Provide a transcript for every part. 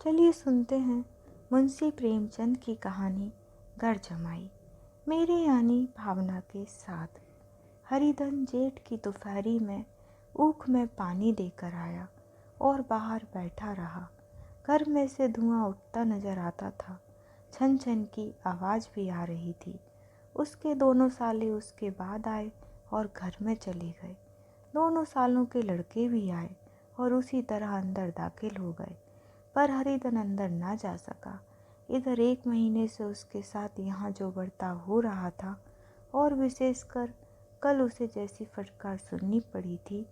चलिए सुनते हैं मुंशी प्रेमचंद की कहानी घर जमाई। मेरे यानी भावना के साथ। हरिधन जेठ की दोपहरी में ऊख में पानी देकर आया और बाहर बैठा रहा। घर में से धुआं उठता नजर आता था। छन छन की आवाज़ भी आ रही थी। उसके दोनों साले उसके बाद आए और घर में चले गए। दोनों सालों के लड़के भी आए और उसी तरह अंदर दाखिल हो गए, पर हरिधन अंदर ना जा सका। इधर 1 महीने से उसके साथ यहाँ जो बर्ताव हो रहा था, और विशेषकर कल उसे जैसी फटकार सुननी पड़ी थी,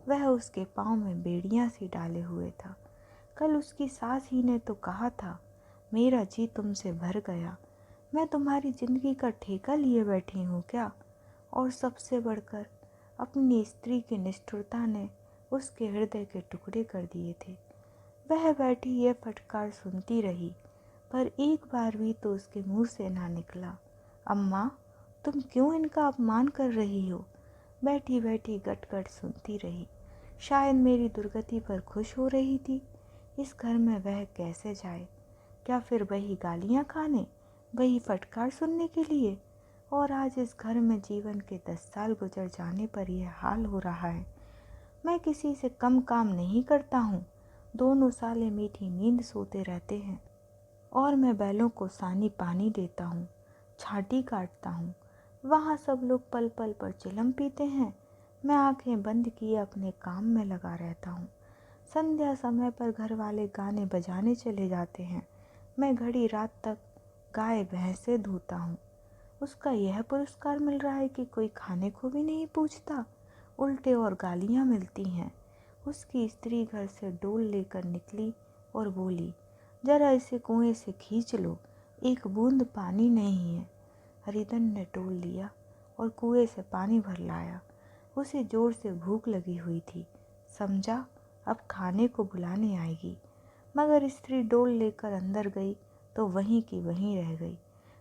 वह उसके पाँव में बेड़ियाँ सी डाले हुए था। कल उसकी सास ही ने तो कहा था, मेरा जी तुमसे भर गया, मैं तुम्हारी जिंदगी का ठेका लिए बैठी हूँ क्या। और सबसे बढ़कर अपनी स्त्री की निष्ठुरता ने उसके हृदय के टुकड़े कर दिए थे। वह बैठी यह फटकार सुनती रही, पर एक बार भी तो उसके मुंह से ना निकला, अम्मा तुम क्यों इनका अपमान कर रही हो। बैठी बैठी गट सुनती रही। शायद मेरी दुर्गति पर खुश हो रही थी। इस घर में वह कैसे जाए? क्या फिर वही गालियाँ खाने, वही फटकार सुनने के लिए? और आज इस घर में जीवन के 10 साल गुजर जाने पर यह हाल हो रहा है। मैं किसी से कम काम नहीं करता हूँ। दोनों साले मीठी नींद सोते रहते हैं और मैं बैलों को सानी पानी देता हूँ, छाटी काटता हूँ। वहाँ सब लोग पल पल पर चिलम पीते हैं। मैं आंखें बंद किए अपने काम में लगा रहता हूँ। संध्या समय पर घर वाले गाने बजाने चले जाते हैं। मैं घड़ी रात तक गाय भैंसे धोता हूँ। उसका यह पुरस्कार मिल रहा है कि कोई खाने को भी नहीं पूछता, उल्टे और गालियाँ मिलती हैं। उसकी स्त्री घर से डोल लेकर निकली और बोली, जरा इसे कुएं से खींच लो, एक बूंद पानी नहीं है। हरिधन ने डोल लिया और कुएं से पानी भर लाया। उसे जोर से भूख लगी हुई थी, समझा अब खाने को बुलाने आएगी। मगर स्त्री डोल लेकर अंदर गई तो वहीं की वहीं रह गई।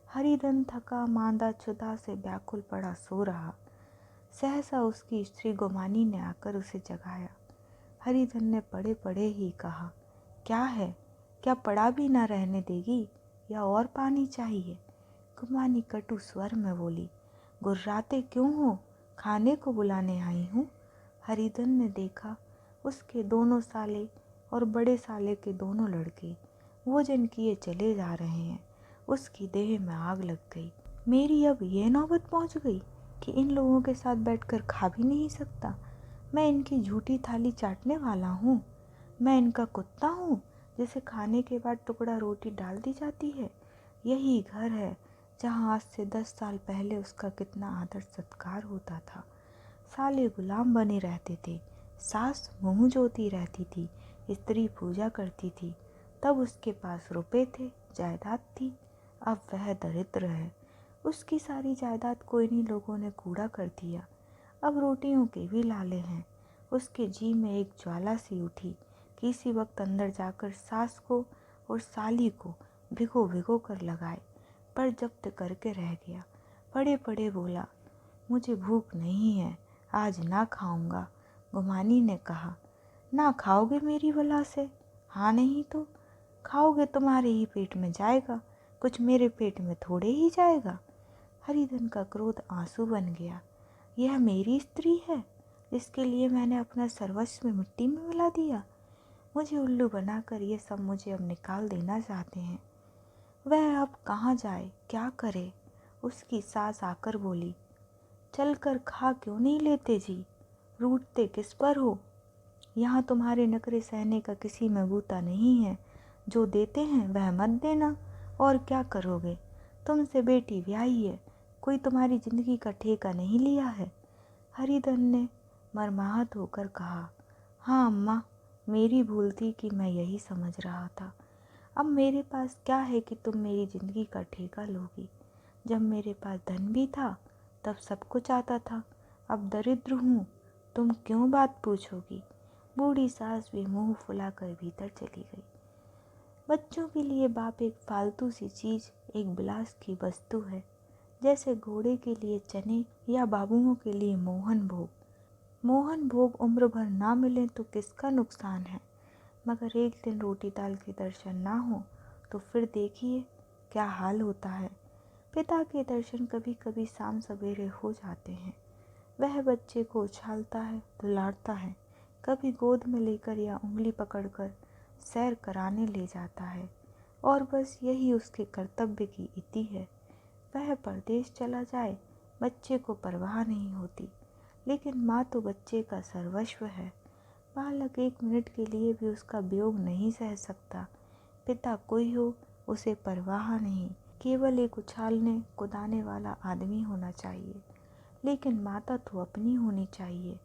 हरिधन थका मांदा क्षुधा से व्याकुल पड़ा सो रहा। सहसा उसकी स्त्री गोमानी ने आकर उसे जगाया। हरिधन ने पड़े पड़े ही कहा, क्या है, क्या पड़ा भी ना रहने देगी या और पानी चाहिए? गुमानी कटु स्वर में बोली, गुर्राते क्यों हो, खाने को बुलाने आई हूँ। हरिधन ने देखा उसके दोनों साले और बड़े साले के दोनों लड़के भोजन किए चले जा रहे हैं। उसकी देह में आग लग गई। मेरी अब ये नौबत पहुँच गई कि इन लोगों के साथ बैठकर खा भी नहीं सकता। मैं इनकी झूठी थाली चाटने वाला हूँ। मैं इनका कुत्ता हूँ जिसे खाने के बाद टुकड़ा रोटी डाल दी जाती है। यही घर है जहाँ आज से 10 साल पहले उसका कितना आदर सत्कार होता था। साले गुलाम बने रहते थे, सास मुँह जोती रहती थी, स्त्री पूजा करती थी। तब उसके पास रुपए थे, जायदाद थी। अब वह दरिद्र है। उसकी सारी जायदाद को इन्हीं लोगों ने कूड़ा कर दिया। अब रोटियों के भी लाले हैं। उसके जी में एक ज्वाला सी उठी, किसी वक्त अंदर जाकर सास को और साली को भिगो भिगो कर लगाए, पर जब्त करके रह गया। पड़े पड़े बोला, मुझे भूख नहीं है, आज ना खाऊंगा। गुमानी ने कहा, ना खाओगे मेरी बला से? हाँ नहीं तो खाओगे, तुम्हारे ही पेट में जाएगा, कुछ मेरे पेट में थोड़े ही जाएगा। हरिधन का क्रोध आंसू बन गया। यह मेरी स्त्री है जिसके लिए मैंने अपना सर्वस्व मिट्टी में मिला दिया। मुझे उल्लू बनाकर ये सब मुझे अब निकाल देना चाहते हैं। वह अब कहाँ जाए, क्या करे? उसकी सास आकर बोली, चल कर खा क्यों नहीं लेते जी, रूठते किस पर हो? यहाँ तुम्हारे नखरे सहने का किसी में बूता नहीं है। जो देते हैं वह मत देना। और क्या करोगे, तुमसे बेटी ब्याही है, कोई तुम्हारी जिंदगी का ठेका नहीं लिया है। हरिधन ने मर्माहत होकर कहा, हाँ अम्मा, मेरी भूल थी कि मैं यही समझ रहा था। अब मेरे पास क्या है कि तुम मेरी जिंदगी का ठेका लोगी? जब मेरे पास धन भी था तब सब कुछ आता था, अब दरिद्र हूँ, तुम क्यों बात पूछोगी? बूढ़ी सास भी मुंह फुलाकर भीतर चली गई। बच्चों के लिए बाप एक फालतू सी चीज़, एक विलास की वस्तु है, जैसे घोड़े के लिए चने या बाबुओं के लिए मोहन भोग। मोहन भोग उम्र भर ना मिले तो किसका नुकसान है? मगर एक दिन रोटी दाल के दर्शन ना हो तो फिर देखिए क्या हाल होता है। पिता के दर्शन कभी कभी शाम सवेरे हो जाते हैं। वह बच्चे को उछालता है, दुलारता है, कभी गोद में लेकर या उंगली पकड़कर सैर कराने ले जाता है, और बस यही उसके कर्तव्य की इति है। वह परदेश चला जाए, बच्चे को परवाह नहीं होती, लेकिन माँ तो बच्चे का सर्वस्व है। बालक एक मिनट के लिए भी उसका वियोग नहीं सह सकता। पिता कोई हो, उसे परवाह नहीं, केवल एक उछालने कुदाने वाला आदमी होना चाहिए। लेकिन माता तो अपनी होनी चाहिए,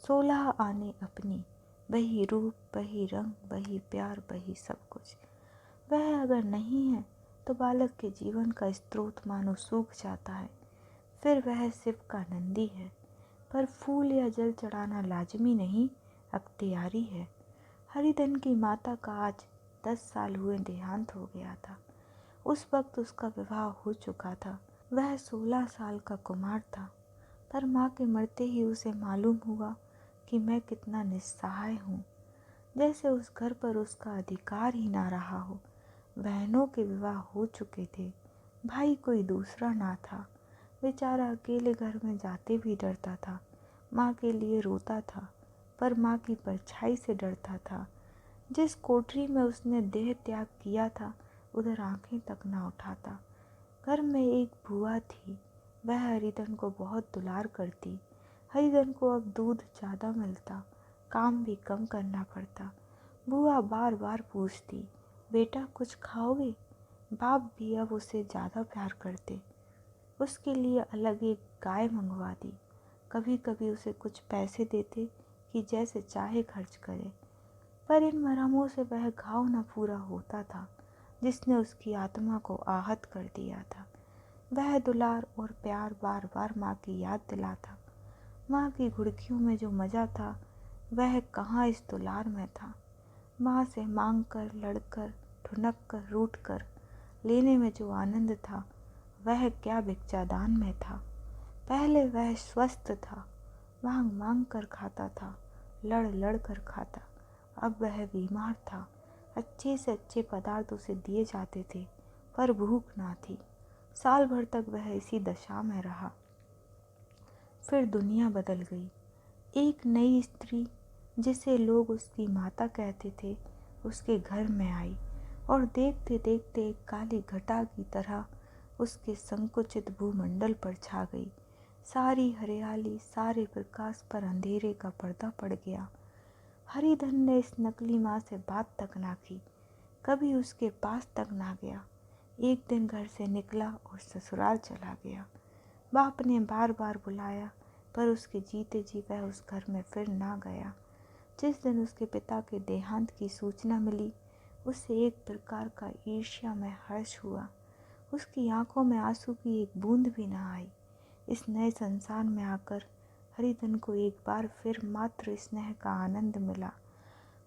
16 आने अपनी, वही रूप, वही रंग, वही प्यार, वही सब कुछ। वह अगर नहीं है तो बालक के जीवन का स्रोत मानो सूख जाता है। फिर वह शिव का नंदी है, पर फूल या जल चढ़ाना लाजमी नहीं, अख्तियारी है। हरिधन की माता का आज 10 साल हुए देहांत हो गया था। उस वक्त उसका विवाह हो चुका था। वह 16 साल का कुमार था, पर माँ के मरते ही उसे मालूम हुआ कि मैं कितना निस्सहाय हूँ, जैसे उस घर पर उसका अधिकार ही ना रहा हो। बहनों के विवाह हो चुके थे, भाई कोई दूसरा ना था। बेचारा अकेले घर में जाते भी डरता था। माँ के लिए रोता था, पर माँ की परछाई से डरता था। जिस कोठरी में उसने देह त्याग किया था, उधर आंखें तक ना उठाता। घर में एक बुआ थी, वह हरिधन को बहुत दुलार करती। हरिधन को अब दूध ज़्यादा मिलता, काम भी कम करना पड़ता। बुआ बार बार पूछती, बेटा कुछ खाओगे? बाप भी अब उसे ज़्यादा प्यार करते। उसके लिए अलग एक गाय मंगवा दी। कभी कभी उसे कुछ पैसे देते कि जैसे चाहे खर्च करे, पर इन मरहमों से वह घाव न पूरा होता था जिसने उसकी आत्मा को आहत कर दिया था। वह दुलार और प्यार बार बार माँ की याद दिलाता। माँ की घुड़कियों में जो मज़ा था, वह कहाँ इस दुलार में था। माँ से मांग कर, लड़कर, ठुनक कर, रूठ कर लेने में जो आनंद था, वह क्या भिक्षादान में था। पहले वह स्वस्थ था, मांग मांग कर खाता था, लड़ लड़ कर खाता। अब वह बीमार था। अच्छे से अच्छे पदार्थ उसे दिए जाते थे, पर भूख ना थी। साल भर तक वह इसी दशा में रहा। फिर दुनिया बदल गई। एक नई स्त्री, जिसे लोग उसकी माता कहते थे, उसके घर में आई और देखते देखते एक काली घटा की तरह उसके संकुचित भूमंडल पर छा गई। सारी हरियाली, सारे प्रकाश पर अंधेरे का पर्दा पड़ गया। हरिधन ने इस नकली माँ से बात तक ना की, कभी उसके पास तक ना गया। एक दिन घर से निकला और ससुराल चला गया। बाप ने बार बार बुलाया, पर उसके जीते जी वह उस घर में फिर ना गया। जिस दिन उसके पिता के देहांत की सूचना मिली, उसे एक प्रकार का ईर्ष्या में हर्ष हुआ। उसकी आंखों में आंसू की एक बूंद भी न आई। इस नए संसार में आकर हरिधन को एक बार फिर मात्र स्नेह का आनंद मिला।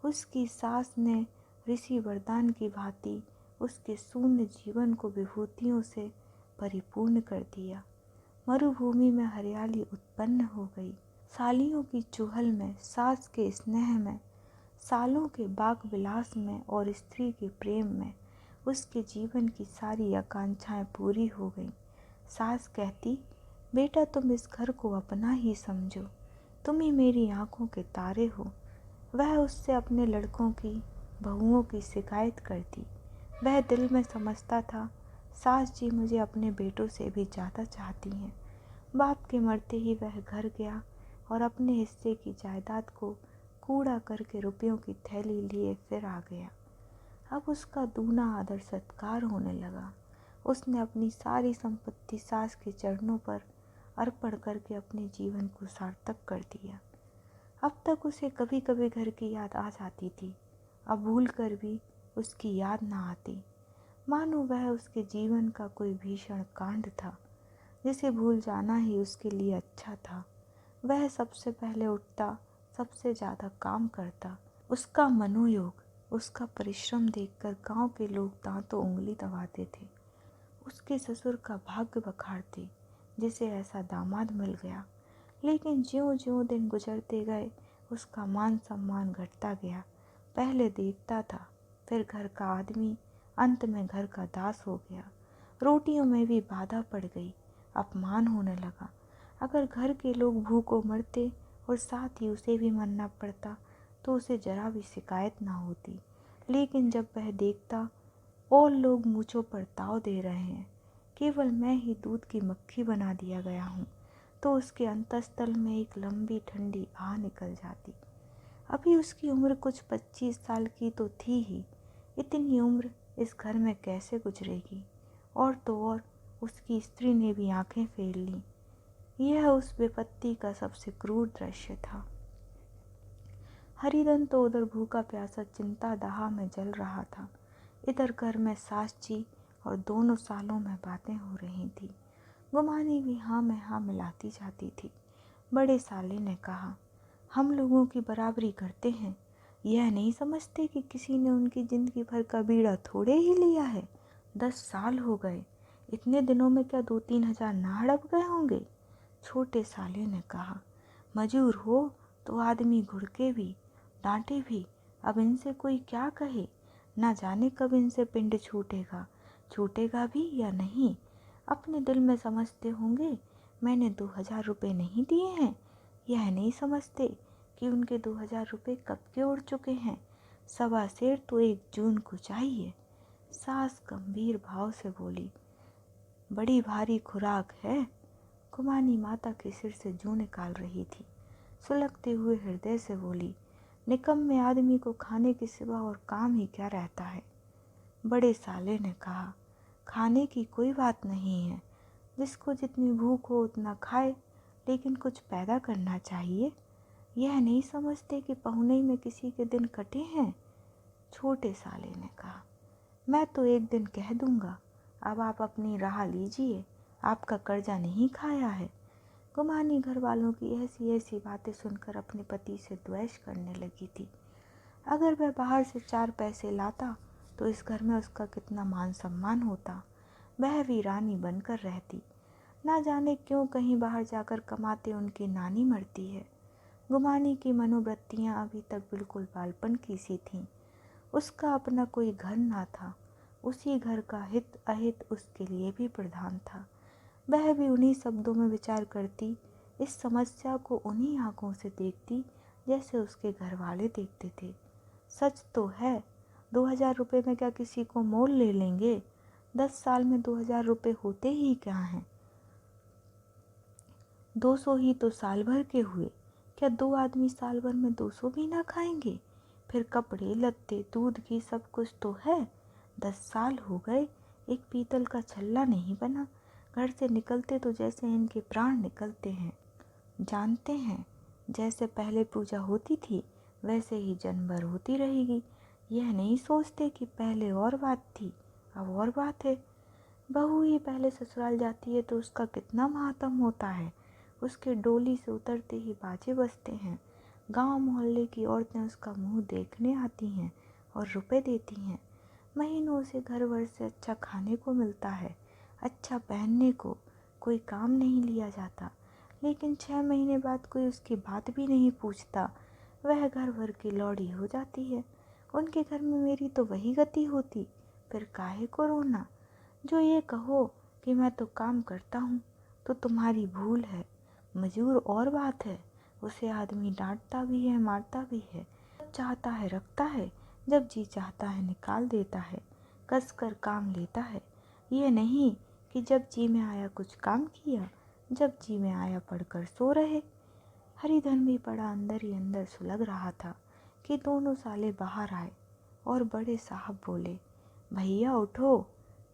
उसकी सास ने ऋषि वरदान की भांति उसके शून्य जीवन को विभूतियों से परिपूर्ण कर दिया। मरुभूमि में हरियाली उत्पन्न हो गई। सालियों की चुहल में, सास के स्नेह में, सालों के बाग विलास में और स्त्री के प्रेम में उसके जीवन की सारी आकांक्षाएं पूरी हो गईं। सास कहती, बेटा तुम इस घर को अपना ही समझो, तुम ही मेरी आंखों के तारे हो। वह उससे अपने लड़कों की, बहुओं की शिकायत करती। वह दिल में समझता था, सास जी मुझे अपने बेटों से भी ज़्यादा चाहती हैं। बाप के मरते ही वह घर गया और अपने हिस्से की जायदाद को कूड़ा करके रुपयों की थैली लिए फिर आ गया। अब उसका दूना आदर सत्कार होने लगा। उसने अपनी सारी संपत्ति सास के चरणों पर अर्पण करके अपने जीवन को सार्थक कर दिया। अब तक उसे कभी कभी घर की याद आ जाती थी, अब भूल कर भी उसकी याद ना आती, मानो वह उसके जीवन का कोई भीषण कांड था जिसे भूल जाना ही उसके लिए अच्छा था। वह सबसे पहले उठता, सबसे ज़्यादा काम करता। उसका मनोयोग, उसका परिश्रम देखकर गांव के लोग दांतों उंगली दबाते थे। उसके ससुर का भाग्य बखारते, जिसे ऐसा दामाद मिल गया। लेकिन ज्यों ज्यों दिन गुजरते गए, उसका मान सम्मान घटता गया। पहले देवता था, फिर घर का आदमी, अंत में घर का दास हो गया। रोटियों में भी बाधा पड़ गई, अपमान होने लगा। अगर घर के लोग भूखों मरते और साथ ही उसे भी मरना पड़ता तो उसे जरा भी शिकायत ना होती। लेकिन जब वह देखता और लोग मूंछों पर ताव दे रहे हैं, केवल मैं ही दूध की मक्खी बना दिया गया हूँ, तो उसके अंतस्थल में एक लंबी ठंडी आह निकल जाती। अभी उसकी उम्र कुछ 25 साल की तो थी ही। इतनी उम्र इस घर में कैसे गुजरेगी। और तो और उसकी स्त्री ने भी आंखें फेर लीं। यह उस विपत्ति का सबसे क्रूर दृश्य था। हरिधन तो उधर भूखा प्यासा चिंता दाह में जल रहा था। इधर घर में सास जी और दोनों सालों में बातें हो रही थी। गुमानी भी हाँ में हाँ मिलाती जाती थी। बड़े साले ने कहा, हम लोगों की बराबरी करते हैं, यह नहीं समझते कि किसी ने उनकी जिंदगी भर का बीड़ा थोड़े ही लिया है। 10 साल हो गए, इतने दिनों में क्या 2-3 हजार ना हड़प गए होंगे। छोटे साले ने कहा, मजूर हो तो आदमी घुड़के भी, डांटे भी, अब इनसे कोई क्या कहे। ना जाने कब इनसे पिंड छूटेगा भी या नहीं। अपने दिल में समझते होंगे मैंने 2000 रुपये नहीं दिए हैं। यह नहीं समझते कि उनके 2000 रुपये कब के उड़ चुके हैं। 1.25 सेर तो 1 जून को चाहिए। सास गंभीर भाव से बोली, बड़ी भारी खुराक है। कुमानी माता के सिर से जूं निकाल रही थी। सुलगते हुए हृदय से बोली, निकम्मे आदमी को खाने के सिवा और काम ही क्या रहता है। बड़े साले ने कहा, खाने की कोई बात नहीं है, जिसको जितनी भूख हो उतना खाए, लेकिन कुछ पैदा करना चाहिए। यह नहीं समझते कि पहुने में किसी के दिन कटे हैं। छोटे साले ने कहा, मैं तो एक दिन कह दूंगा, अब आप अपनी राह लीजिए, आपका कर्जा नहीं खाया है। गुमानी घर वालों की ऐसी ऐसी बातें सुनकर अपने पति से द्वेष करने लगी थी। अगर वह बाहर से 4 पैसे लाता तो इस घर में उसका कितना मान सम्मान होता। वह भी रानी बनकर रहती। ना जाने क्यों कहीं बाहर जाकर कमाते उनकी नानी मरती है। गुमानी की मनोवृत्तियाँ अभी तक बिल्कुल बालपन की सी थीं। उसका अपना कोई घर ना था। उसी घर का हित अहित उसके लिए भी प्रधान था। वह भी उन्हीं शब्दों में विचार करती, इस समस्या को उन्हीं आंखों से देखती जैसे उसके घर वाले देखते थे। सच तो है, 2000 रुपये में क्या किसी को मोल ले लेंगे। 10 साल में 2000 रुपये होते ही क्या हैं। 200 ही तो साल भर के हुए। क्या 2 आदमी साल भर में 200 भी ना खाएंगे। फिर कपड़े लत्ते दूध घी सब कुछ तो है। 10 साल हो गए, एक पीतल का छल्ला नहीं बना। घर से निकलते तो जैसे इनके प्राण निकलते हैं। जानते हैं, जैसे पहले पूजा होती थी वैसे ही जन्म भर होती रहेगी। यह नहीं सोचते कि पहले और बात थी, अब और बात है। बहू ही पहले ससुराल जाती है तो उसका कितना मातम होता है। उसके डोली से उतरते ही बाजे बजते हैं। गांव मोहल्ले की औरतें उसका मुंह देखने आती हैं और रुपए देती हैं। महीनों से घर भर से अच्छा खाने को मिलता है, अच्छा पहनने को। कोई काम नहीं लिया जाता, लेकिन 6 महीने बाद कोई उसकी बात भी नहीं पूछता। वह घर भर की लौड़ी हो जाती है। उनके घर में मेरी तो वही गति होती, फिर काहे को रोना। जो ये कहो कि मैं तो काम करता हूँ तो तुम्हारी भूल है। मजूर और बात है, उसे आदमी डांटता भी है, मारता भी है। जब चाहता है रखता है, जब जी चाहता है निकाल देता है, कस कर काम लेता है। ये नहीं कि जब जी में आया कुछ काम किया, जब जी में आया पढ़कर सो रहे। हरिधन भी बड़ा अंदर ही अंदर सुलग रहा था कि दोनों साले बाहर आए और बड़े साहब बोले, भैया उठो,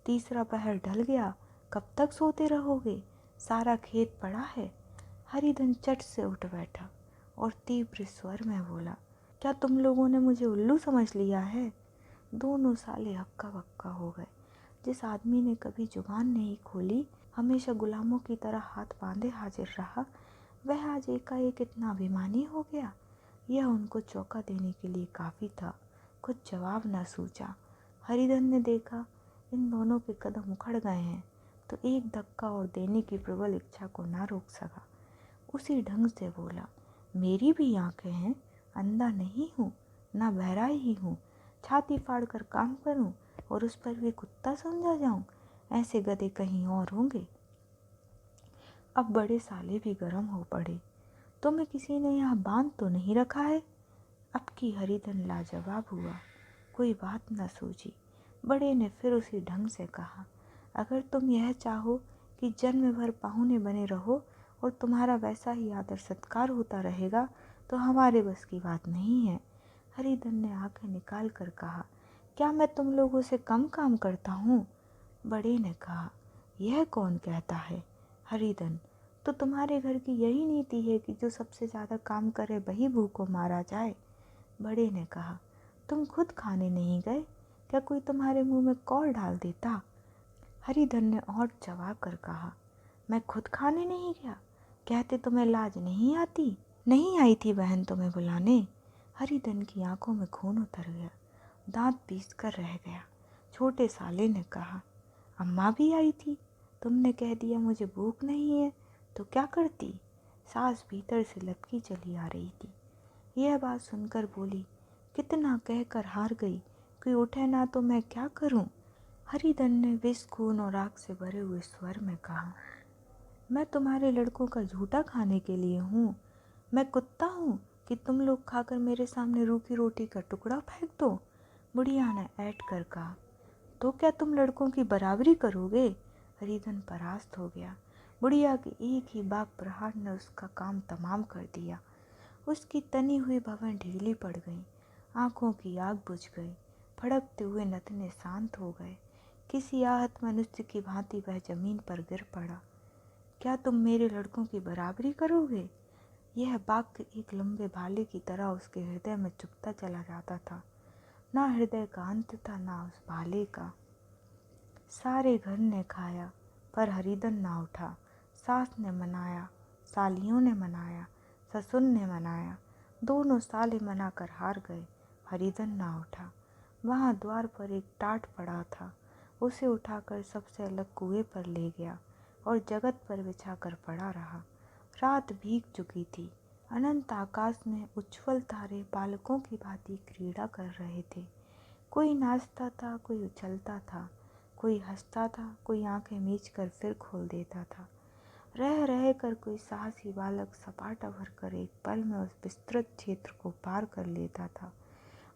तीसरा पहर ढल गया, कब तक सोते रहोगे, सारा खेत पड़ा है। हरिधन चट से उठ बैठा और तीव्र स्वर में बोला, क्या तुम लोगों ने मुझे उल्लू समझ लिया है। दोनों साले हक्का बक्का हो गए। जिस आदमी ने कभी जुबान नहीं खोली, हमेशा गुलामों की तरह हाथ बांधे हाजिर रहा, वह आज एकाएक इतना अभिमानी हो गया। यह उनको चौंका देने के लिए काफ़ी था। कुछ जवाब न सूझा। हरिधन ने देखा इन दोनों के कदम उखड़ गए हैं तो एक धक्का और देने की प्रबल इच्छा को ना रोक सका। उसी ढंग से बोला, मेरी भी आंखें हैं, अंधा नहीं हूँ, ना बहरा ही हूँ, छाती फाड़ कर काम करूँ और उस पर भी कुत्ता समझा जाऊँ? ऐसे गधे कहीं और होंगे। अब बड़े साले भी गर्म हो पड़े। तुम्हें किसी ने यहाँ बांध तो नहीं रखा है? अब की हरिधन लाजवाब हुआ, कोई बात न सूझी। बड़े ने फिर उसी ढंग से कहा, अगर तुम यह चाहो कि जन्म भर पाहुने बने रहो और तुम्हारा वैसा ही आदर सत्कार होता रहेगा तो हमारे बस की बात नहीं है। हरिधन ने आंखें निकाल कर कहा, क्या मैं तुम लोगों से कम काम करता हूँ? बड़े ने कहा, यह कौन कहता है? हरिधन, तो तुम्हारे घर की यही नीति है कि जो सबसे ज़्यादा काम करे वही भूखों मारा जाए। बड़े ने कहा, तुम खुद खाने नहीं गए? क्या कोई तुम्हारे मुंह में कौर डाल देता? हरिधन ने और जवाब कर कहा, मैं खुद खाने नहीं गया? कहते तुम्हें लाज नहीं आती? नहीं आई थी बहन तुम्हें बुलाने? हरिधन की आंखों में खून उतर गया, दांत पीस कर रह गया। छोटे साले ने कहा, अम्मा भी आई थी, तुमने कह दिया मुझे भूख नहीं है तो क्या करती? सास भीतर से लपकी चली आ रही थी। यह बात सुनकर बोली, कितना कहकर हार गई, कोई उठे ना तो मैं क्या करूं? हरिधन ने विष, खून और आग से भरे हुए स्वर में कहा, मैं तुम्हारे लड़कों का झूठा खाने के लिए हूँ? मैं कुत्ता हूँ कि तुम लोग खाकर मेरे सामने रूखी रोटी का टुकड़ा फेंक दो? बुढ़िया ने ऐठ कर कहा, तो क्या तुम लड़कों की बराबरी करोगे? हरिधन परास्त हो गया। बुढ़िया के एक ही बाक प्रहार ने उसका काम तमाम कर दिया। उसकी तनी हुई भवें ढीली पड़ गईं, आंखों की आग बुझ गई, फड़कते हुए नथने शांत हो गए। किसी आहत मनुष्य की भांति वह जमीन पर गिर पड़ा। क्या तुम मेरे लड़कों की बराबरी करोगे? यह वाक्य एक लंबे भाले की तरह उसके हृदय में चुभता चला जाता था। ना हृदय का अंत था, ना उस भाले का। सारे घर ने खाया पर हरिधन ना उठा। सास ने मनाया, सालियों ने मनाया, ससुर ने मनाया, दोनों साले मनाकर हार गए। हरिधन ना उठा। वहाँ द्वार पर एक टाट पड़ा था, उसे उठाकर सबसे अलग कुएं पर ले गया और जगत पर बिछाकर पड़ा रहा। रात भीग चुकी थी। अनंत आकाश में उज्ज्वल तारे बालकों की भांति क्रीड़ा कर रहे थे। कोई नाचता था, कोई उछलता था, कोई हंसता था, कोई आंखें मीच कर फिर खोल देता था। रह रह कर कोई साहसी बालक सपाटा भरकर एक पल में उस विस्तृत क्षेत्र को पार कर लेता था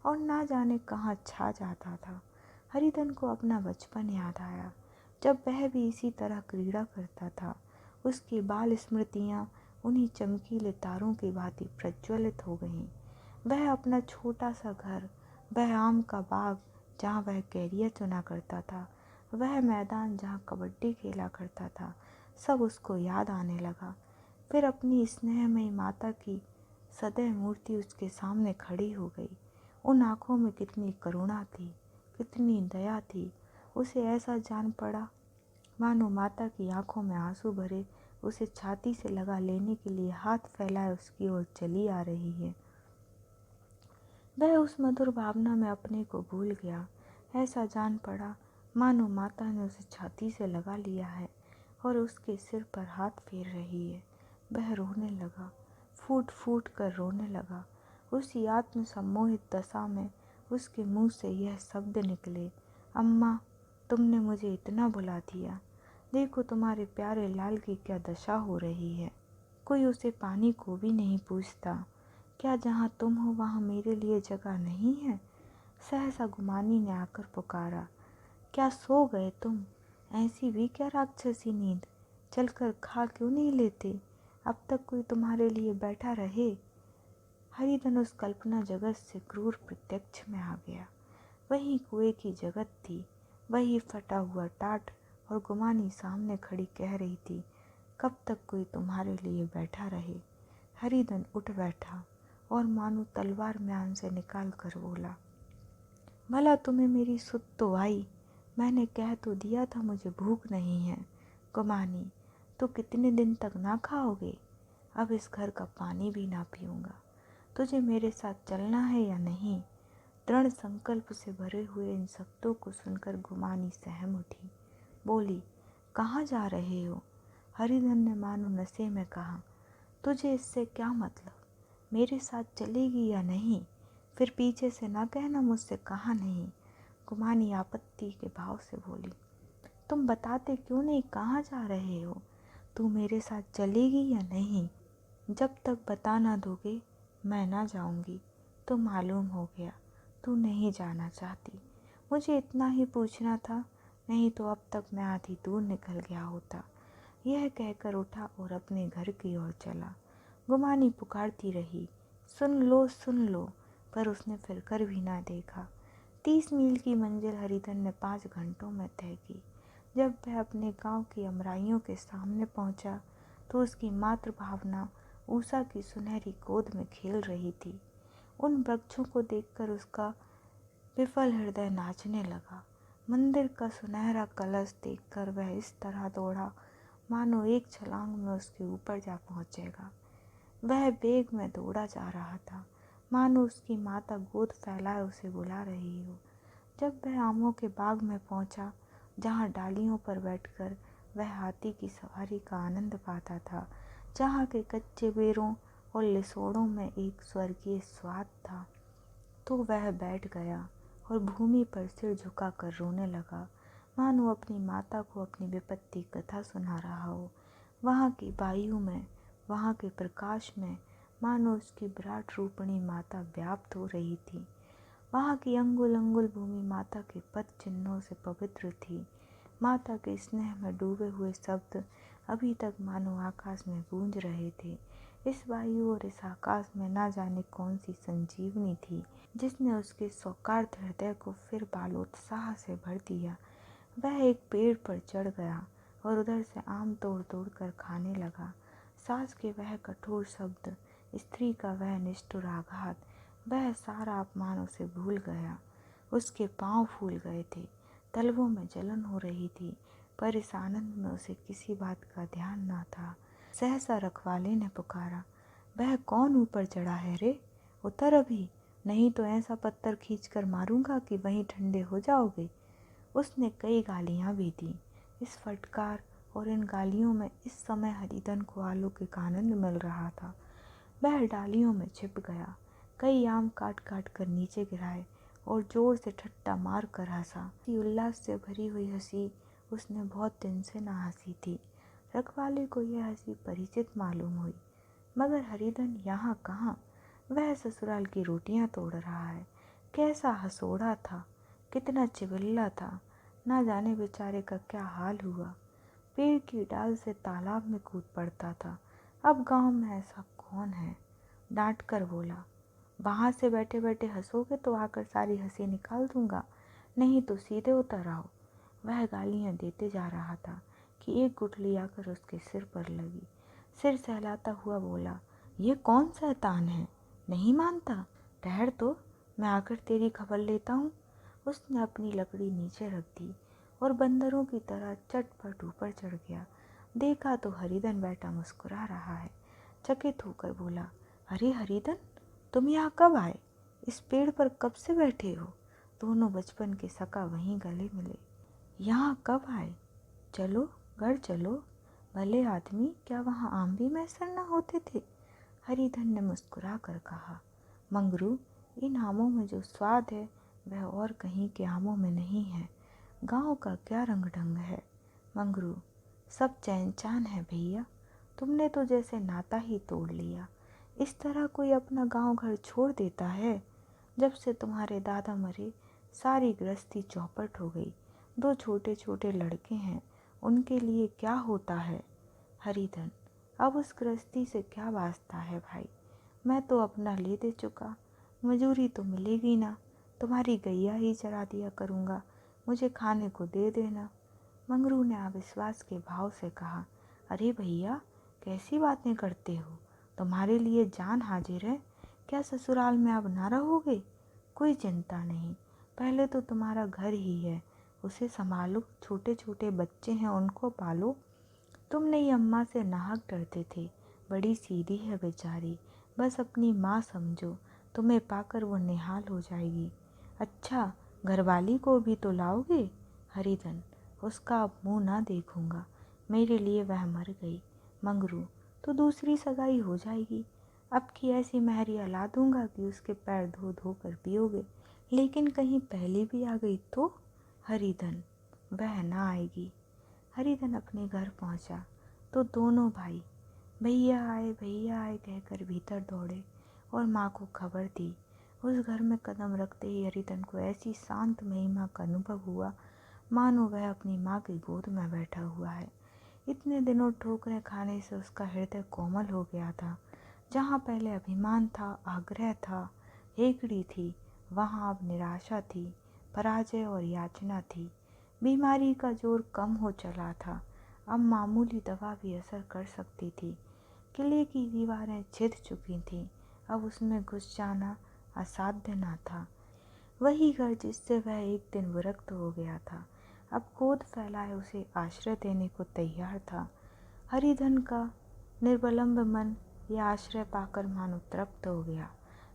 और ना जाने कहाँ छा जाता था। हरिधन को अपना बचपन याद आया, जब वह भी इसी तरह क्रीड़ा करता था। उसकी बाल स्मृतियाँ उन्हीं चमकीले तारों की भांति प्रज्वलित हो गईं। वह अपना छोटा सा घर, वह आम का बाग जहाँ वह कैरियर चुना करता था, वह मैदान जहाँ कबड्डी खेला करता था, सब उसको याद आने लगा। फिर अपनी स्नेहमयी माता की सदैव मूर्ति उसके सामने खड़ी हो गई। उन आँखों में कितनी करुणा थी, कितनी दया थी। उसे ऐसा जान पड़ा मानो माता की आंखों में आंसू भरे उसे छाती से लगा लेने के लिए हाथ फैलाए उसकी ओर चली आ रही है। वह उस मधुर भावना में अपने को भूल गया। ऐसा जान पड़ा मानो माता ने उसे छाती से लगा लिया है और उसके सिर पर हाथ फेर रही है। वह रोने लगा, फूट फूट कर रोने लगा। उसी आत्म सम्मोहित दशा में उसके मुंह से यह शब्द निकले, अम्मा, तुमने मुझे इतना भुला दिया। देखो तुम्हारे प्यारे लाल की क्या दशा हो रही है। कोई उसे पानी को भी नहीं पूछता। क्या जहाँ तुम हो वहाँ मेरे लिए जगह नहीं है? सहसा गुमानी ने आकर पुकारा, क्या सो गए तुम? ऐसी भी क्या राक्षसी नींद? चलकर खा क्यों नहीं लेते? अब तक कोई तुम्हारे लिए बैठा रहे। हरिधन उस कल्पना जगत से क्रूर प्रत्यक्ष में आ गया। वही कुएं की जगत थी, वही फटा हुआ टाट, और गुमानी सामने खड़ी कह रही थी, कब तक कोई तुम्हारे लिए बैठा रहे। हरिधन उठ बैठा और मानो तलवार म्यान से निकाल कर बोला, भला तुम्हें मेरी सुध तो आई? मैंने कह तो दिया था मुझे भूख नहीं है। गुमानी, तो कितने दिन तक ना खाओगे? अब इस घर का पानी भी ना पीऊँगा। तुझे मेरे साथ चलना है या नहीं? दृढ़ संकल्प से भरे हुए इन शब्दों को सुनकर गुमानी सहम उठी। बोली, कहाँ जा रहे हो? हरिधन ने मानो नशे में कहा, तुझे इससे क्या मतलब? मेरे साथ चलेगी या नहीं? फिर पीछे से ना कहना मुझसे कहा नहीं। गुमानी आपत्ति के भाव से बोली, तुम बताते क्यों नहीं कहाँ जा रहे हो? तू मेरे साथ चलेगी या नहीं? जब तक बता ना दोगे मैं ना जाऊंगी। तो मालूम हो गया तू नहीं जाना चाहती। मुझे इतना ही पूछना था, नहीं तो अब तक मैं आधी दूर निकल गया होता। यह कहकर उठा और अपने घर की ओर चला। गुमानी पुकारती रही, सुन लो, पर उसने फिर कर भी ना देखा। 30 मील की मंजिल हरिधन ने 5 घंटों में तय की। जब वह अपने गांव की अमराइयों के सामने पहुंचा तो उसकी मातृ भावना ऊषा की सुनहरी गोद में खेल रही थी। उन वृक्षों को देखकर उसका विफल हृदय नाचने लगा। मंदिर का सुनहरा कलश देखकर वह इस तरह दौड़ा मानो एक छलांग में उसके ऊपर जा पहुंचेगा। वह वेग में दौड़ा जा रहा था, मानो उसकी माता गोद फैलाए उसे बुला रही हो। जब वह आमों के बाग में पहुंचा, जहां डालियों पर बैठकर वह हाथी की सवारी का आनंद पाता था, जहां के कच्चे बेरों और लिसोड़ों में एक स्वर्गीय स्वाद था, तो वह बैठ गया और भूमि पर सिर झुकाकर रोने लगा, मानो अपनी माता को अपनी विपत्ति कथा सुना रहा हो। वहाँ की वायु में, वहाँ के प्रकाश में मानो उसकी विराट रूपणी माता व्याप्त हो रही थी। वहाँ की अंगुल अंगुल भूमि माता के पद चिन्हों से पवित्र थी। माता के स्नेह में डूबे हुए शब्द अभी तक मानो आकाश में गूंज रहे थे। इस वायु और इस आकाश में ना जाने कौन सी संजीवनी थी, जिसने उसके शोकार्त हृदय को फिर बालोत्साह से भर दिया। वह एक पेड़ पर चढ़ गया और उधर से आम तोड़ तोड़ कर खाने लगा। सास के वह कठोर शब्द, स्त्री का वह निष्ठुर आघात, वह सारा अपमान उसे भूल गया। उसके पांव फूल गए थे, तलवों में जलन हो रही थी, पर इस आनंद में उसे किसी बात का ध्यान ना था। सहसा रखवाले ने पुकारा, वह कौन ऊपर चढ़ा है रे? उतर अभी, नहीं तो ऐसा पत्थर खींचकर मारूंगा कि वहीं ठंडे हो जाओगे। उसने कई गालियां भी दी। इस फटकार और इन गालियों में इस समय हरिधन को अलौकिक आनंद मिल रहा था। वह डालियों में छिप गया, कई आम काट काट कर नीचे गिराए और जोर से ठट्टा मार कर हंसा। उल्लास से भरी हुई हंसी उसने बहुत दिन से ना हंसी थी। रखवाले को यह हंसी परिचित मालूम हुई, मगर हरिधन यहाँ कहाँ? वह ससुराल की रोटियां तोड़ रहा है। कैसा हंसोड़ा था, कितना चिबिल्ला था, ना जाने बेचारे का क्या हाल हुआ। पेड़ की डाल से तालाब में कूद पड़ता था। अब गांव में ऐसा कौन है? डांट कर बोला, वहां से बैठे बैठे हंसोगे तो आकर सारी हंसी निकाल दूंगा, नहीं तो सीधे उतर आओ। वह गालियां देते जा रहा था कि एक गुठली आकर उसके सिर पर लगी। सिर सहलाता हुआ बोला, ये कौन शैतान है? नहीं मानता? ठहर तो, मैं आकर तेरी खबर लेता हूँ। उसने अपनी लकड़ी नीचे रख दी और बंदरों की तरह चटपट ऊपर चढ़ गया। देखा तो हरिधन बैठा मुस्कुरा रहा है। चकित होकर बोला, अरे हरिधन, तुम यहाँ कब आए? इस पेड़ पर कब से बैठे हो? दोनों बचपन के सका वहीं गले मिले। यहाँ कब आए? चलो घर चलो। भले आदमी, क्या वहाँ आम भी मैसर न होते थे? हरिधन ने मुस्कुरा कर कहा, मंगरू, इन आमों में जो स्वाद है वह और कहीं के आमों में नहीं है। गांव का क्या रंग ढंग है मंगरू, सब चैन चान है भैया। तुमने तो जैसे नाता ही तोड़ लिया। इस तरह कोई अपना गांव घर छोड़ देता है? जब से तुम्हारे दादा मरे सारी गृहस्थी चौपट हो गई। 2 छोटे छोटे लड़के हैं, उनके लिए क्या होता है? हरिधन, अब उस गृहस्थी से क्या वास्ता है भाई? मैं तो अपना ले दे चुका, मजूरी तो मिलेगी ना। तुम्हारी गैया ही चरा दिया करूँगा, मुझे खाने को दे देना। मंगरू ने अविश्वास के भाव से कहा, अरे भैया, कैसी बातें करते हो? तुम्हारे लिए जान हाजिर है। क्या ससुराल में अब ना रहोगे? कोई चिंता नहीं, पहले तो तुम्हारा घर ही है, उसे संभालो। छोटे छोटे बच्चे हैं, उनको पालो। तुम नई अम्मा से नाहक डरते थे, बड़ी सीधी है बेचारी, बस अपनी माँ समझो, तुम्हें पाकर वो निहाल हो जाएगी। अच्छा, घरवाली को भी तो लाओगे? हरिधन, उसका अब मुँह ना देखूंगा, मेरे लिए वह मर गई। मंगरू, तो दूसरी सगाई हो जाएगी, अब की ऐसी महरिया ला दूंगा कि उसके पैर धो धो कर पियोगे, लेकिन कहीं पहले भी आ गई तो? हरिधन, वह ना आएगी। हरिधन अपने घर पहुंचा तो दोनों भाई भैया आए कहकर भीतर दौड़े और माँ को खबर दी। उस घर में कदम रखते ही हरिधन को ऐसी शांत महिमा का अनुभव हुआ मानो वह अपनी माँ की गोद में बैठा हुआ है। इतने दिनों ठोकरें खाने से उसका हृदय कोमल हो गया था। जहाँ पहले अभिमान था, आग्रह था, हेकड़ी थी, वहाँ अब निराशा थी, पराजय और याचना थी। बीमारी का जोर कम हो चला था। अब मामूली दवा भी असर कर सकती थी। किले की दीवारें छिद चुकी थीं। अब उसमें घुस जाना असाध्य न था। वही घर जिससे वह एक दिन विरक्त हो गया था, अब गोद फैलाए उसे आश्रय देने को तैयार था। हरिधन का निर्वलंब मन यह आश्रय पाकर मानो तृप्त हो गया।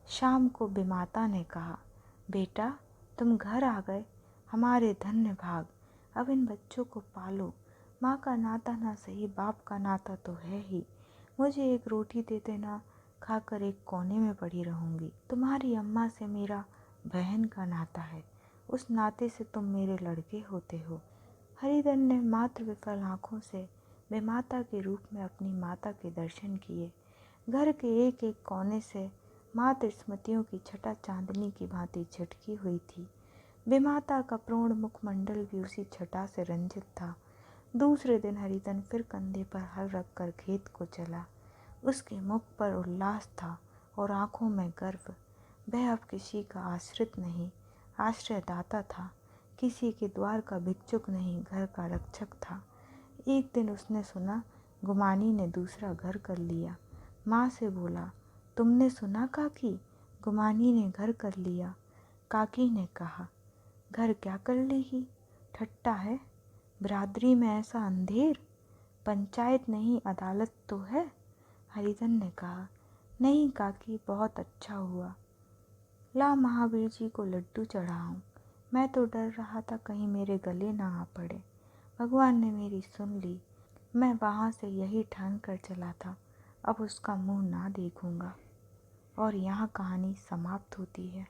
शाम को बिमाता ने कहा, बेटा तुम घर आ गए, हमारे धन्य भाग। अब इन बच्चों को पालो। माँ का नाता ना सही, बाप का नाता तो है ही। मुझे एक रोटी दे देना, खाकर एक कोने में पड़ी रहूँगी। तुम्हारी अम्मा से मेरा बहन का नाता है, उस नाते से तुम मेरे लड़के होते हो। हरिधन ने मात्र विफल आँखों से बेमाता के रूप में अपनी माता के दर्शन किए। घर के एक एक कोने से मात्र स्मृतियों की छटा चांदनी की भांति छिटकी हुई थी। बेमाता का प्रोढ़ मुखमंडल भी उसी छटा से रंजित था। दूसरे दिन हरिधन फिर कंधे पर हल रखकर खेत को चला। उसके मुख पर उल्लास था और आंखों में गर्व। वह अब किसी का आश्रित नहीं, आश्रयदाता था। किसी के द्वार का भिक्षुक नहीं, घर का रक्षक था। एक दिन उसने सुना गुमानी ने दूसरा घर कर लिया। माँ से बोला, तुमने सुना काकी, गुमानी ने घर कर लिया। काकी ने कहा, घर क्या कर लेगी, ठट्टा है, बिरादरी में ऐसा अंधेर, पंचायत नहीं अदालत तो है। हरिधन ने कहा, नहीं काकी, बहुत अच्छा हुआ। ला महावीर जी को लड्डू चढ़ाऊं। मैं तो डर रहा था कहीं मेरे गले ना आ पड़े। भगवान ने मेरी सुन ली। मैं वहाँ से यही ठान कर चला था, अब उसका मुंह ना देखूंगा। और यहाँ कहानी समाप्त होती है।